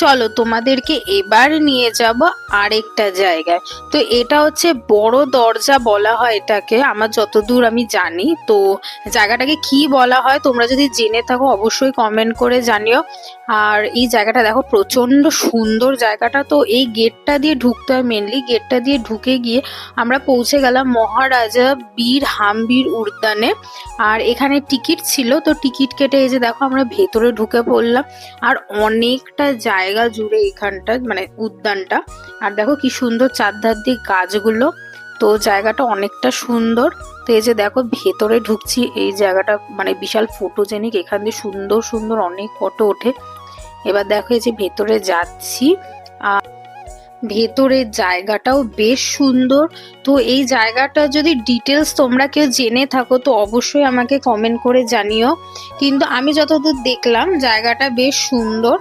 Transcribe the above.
চলো তোমাদেরকে এবার নিয়ে যাব আরেকটা জায়গায়। তো এটা হচ্ছে বড় দরজা বলা হয় এটাকে, আমার যতদূর আমি জানি। তো জায়গাটাকে কি বলা হয় তোমরা যদি জেনে থাকো অবশ্যই কমেন্ট করে জানিও। আর এই জায়গাটা দেখো প্রচন্ড সুন্দর জায়গাটা। তো এই গেটটা দিয়ে ঢুকতে হয়, মেনলি গেটটা দিয়ে ঢুকে গিয়ে আমরা পৌঁছে গেলাম মহারাজা বীর হাম্বির উদ্যানে। আর এখানে টিকিট ছিল, তো টিকিট কেটে এই যে দেখো আমরা ভেতরে ঢুকে পড়লাম। আর অনেকটা জায়গা জুড়ে এখানটা মানে উদ্যানটা। আর দেখো কি সুন্দর চারধার দিয়ে গাছগুলো, তো জায়গাটা অনেকটা সুন্দর। তো এই যে দেখো ভেতরে ঢুকছি, এই জায়গাটা মানে বিশাল ফটোজেনিক, এখান দিয়ে সুন্দর সুন্দর অনেক ফটো ওঠে। এবার দেখো এই যে ভেতরে যাচ্ছি, আর ভেতরের জায়গাটাও বেশ সুন্দর। তো এই জায়গাটা যদি ডিটেলস তোমরা কেউ জেনে থাকো তো অবশ্যই আমাকে কমেন্ট করে জানিও। কিন্তু আমি যতদূর দেখলাম জায়গাটা বেশ সুন্দর।